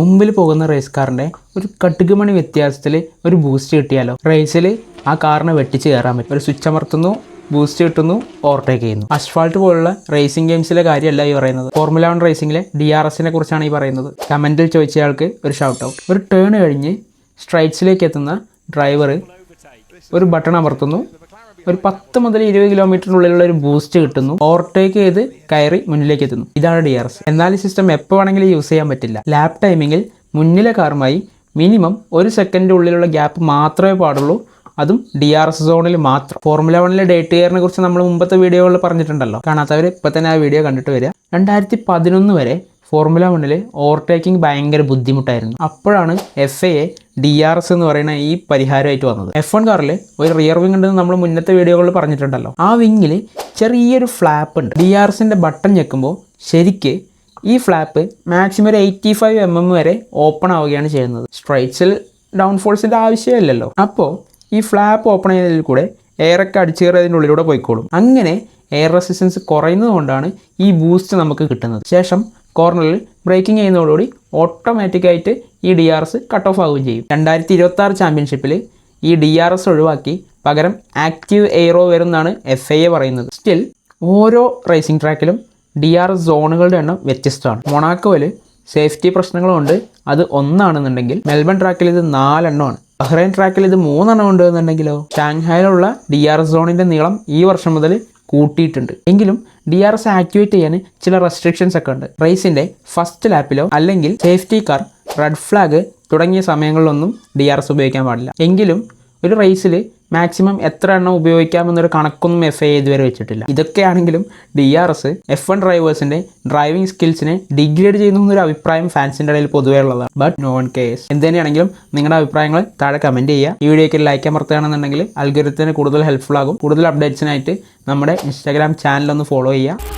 മുമ്പിൽ പോകുന്ന റേസ് കാറിൻ്റെ ഒരു കട്ടുകുമണി വ്യത്യാസത്തിൽ ഒരു ബൂസ്റ്റ് കിട്ടിയാലോ, റേസിൽ ആ കാറിനെ വെട്ടിച്ച് കയറാൻ പറ്റും. ഒരു സ്വിച്ച് അമർത്തുന്നു, ബൂസ്റ്റ് കിട്ടുന്നു, ഓവർടേക്ക് ചെയ്യുന്നു. അസ്ഫാൾട്ട് പോലുള്ള റേസിംഗ് ഗെയിംസിലെ കാര്യമല്ല ഈ പറയുന്നത്. ഫോർമുല 1 റേസിംഗിലെ DRSനെ കുറിച്ചാണ് ഈ പറയുന്നത്. കമൻറ്റിൽ ചോദിച്ചയാൾക്ക് ഒരു ഷൗട്ട് ഔട്ട്. ഒരു ടേൺ കഴിഞ്ഞ് സ്ട്രൈറ്റ്സിലേക്ക് എത്തുന്ന ഡ്രൈവർ ഒരു ബട്ടൺ അമർത്തുന്നു, ഒരു 10 മുതൽ 20 കിലോമീറ്ററിനുള്ളിലുള്ള ഒരു ബൂസ്റ്റ് കിട്ടുന്നു, ഓവർടേക്ക് ചെയ്ത് കയറി മുന്നിലേക്ക് എത്തുന്നു. ഇതാണ് DRS. എന്നാൽ ഈ സിസ്റ്റം എപ്പോൾ വേണമെങ്കിലും യൂസ് ചെയ്യാൻ പറ്റില്ല. ലാപ്പ് ടൈമിങ്ങിൽ മുന്നിലെ കാറുമായി മിനിമം 1 സെക്കൻഡ് ഉള്ളിലുള്ള ഗ്യാപ്പ് മാത്രമേ പാടുള്ളൂ, അതും DRS സോണിൽ മാത്രം. ഫോർമുല 1 ഡേറ്റ് ഇയറിനെ കുറിച്ച് നമ്മൾ മുമ്പത്തെ വീഡിയോകളിൽ പറഞ്ഞിട്ടുണ്ടല്ലോ. കാണാത്തവർ ഇപ്പം തന്നെ ആ വീഡിയോ കണ്ടിട്ട് വരിക. 2011 വരെ ഫോർമുല 1 ഓവർടേക്കിംഗ് ഭയങ്കര ബുദ്ധിമുട്ടായിരുന്നു. അപ്പോഴാണ് FIA DRS എന്ന് പറയുന്ന ഈ പരിഹാരമായിട്ട് വന്നത്. F1 കാറിൽ ഒരു റിയർ വിങ് ഉണ്ടെന്ന് നമ്മൾ മുന്നത്തെ വീഡിയോകളിൽ പറഞ്ഞിട്ടുണ്ടല്ലോ. ആ വിങ്ങിൽ ചെറിയൊരു ഫ്ലാപ്പ് ഉണ്ട്. DRSൻ്റെ ബട്ടൺ ഞെക്കുമ്പോൾ ശരിക്ക് ഈ ഫ്ലാപ്പ് മാക്സിമം ഒരു 85 mm വരെ ഓപ്പൺ ആവുകയാണ് ചെയ്യുന്നത്. സ്ട്രൈറ്റ്സിൽ ഡൗൺഫോൾസിൻ്റെ ആവശ്യമില്ലല്ലോ. അപ്പോൾ ഈ ഫ്ലാപ്പ് ഓപ്പൺ ചെയ്യുന്നതിൽ കൂടെ എയറൊക്കെ അടിച്ചു കയറിയതിൻ്റെ ഉള്ളിലൂടെ പോയിക്കോളും. അങ്ങനെ എയർ റെസിസ്റ്റൻസ് കുറയുന്നത് കൊണ്ടാണ് ഈ ബൂസ്റ്റ് നമുക്ക് കിട്ടുന്നത്. ശേഷം കോർണറിൽ ബ്രേക്കിംഗ് ചെയ്യുന്നതോടുകൂടി ഓട്ടോമാറ്റിക്കായിട്ട് ഈ DRS കട്ട് ഓഫ് ആവുകയും ചെയ്യും. 2026 ചാമ്പ്യൻഷിപ്പിൽ ഈ DRS ഒഴിവാക്കി പകരം ആക്റ്റീവ് എയ്റോ വരുമെന്നാണ് FIA പറയുന്നത്. സ്റ്റിൽ ഓരോ റേസിംഗ് ട്രാക്കിലും DRS സോണുകളുടെ എണ്ണം വ്യത്യസ്തമാണ്. മൊണാക്കോയിൽ സേഫ്റ്റി പ്രശ്നങ്ങളുണ്ട്, അത് 1 ആണെന്നുണ്ടെങ്കിൽ മെൽബൺ ട്രാക്കിൽ ഇത് 4 എണ്ണമാണ്. ബഹ്റൈൻ ട്രാക്കിൽ ഇത് 3 എണ്ണം ഉണ്ട് എന്നുണ്ടെങ്കിലോ ഷാങ്ഹായിലുള്ള DRS സോണിൻ്റെ നീളം ഈ വർഷം മുതൽ കൂട്ടിയിട്ടുണ്ട്. എങ്കിലും DRS ആക്ടിവേറ്റ് ചെയ്യാൻ ചില റെസ്ട്രിക്ഷൻസ് ഒക്കെ ഉണ്ട്. റേസിൻ്റെ ഫസ്റ്റ് ലാപ്പിലോ അല്ലെങ്കിൽ സേഫ്റ്റി കാർ, റെഡ് ഫ്ലാഗ് തുടങ്ങിയ സമയങ്ങളിലൊന്നും DRS ഉപയോഗിക്കാൻ പാടില്ല. എങ്കിലും ഒരു റേസിൽ മാക്സിമം എത്ര എണ്ണം ഉപയോഗിക്കാമെന്നൊരു കണക്കൊന്നും FIA ഇതുവരെ വെച്ചിട്ടില്ല. ഇതൊക്കെയാണെങ്കിലും DRS F1 ഡ്രൈവേഴ്സിൻ്റെ ഡ്രൈവിംഗ് സ്കിൽസിനെ ഡിഗ്രേഡ് ചെയ്യുന്നു എന്നൊരു അഭിപ്രായം ഫാൻസിൻ്റെ ഇടയിൽ പൊതുവേ ഉള്ളതാണ്. But no one cares. എന്തുതന്നെയാണെങ്കിലും നിങ്ങളുടെ അഭിപ്രായങ്ങൾ താഴെ കമൻറ്റ് ചെയ്യുക. ഈ വീഡിയോയ്ക്ക് ലൈക്ക് അമർത്തുകയാണെന്നുണ്ടെങ്കിൽ അൽഗോരിതത്തിന് കൂടുതൽ ഹെൽപ്ഫുൾ ആകും. കൂടുതൽ അപ്ഡേറ്റ്സിനായിട്ട് നമ്മുടെ ഇൻസ്റ്റാഗ്രാം ചാനലൊന്ന് ഫോളോ ചെയ്യുക.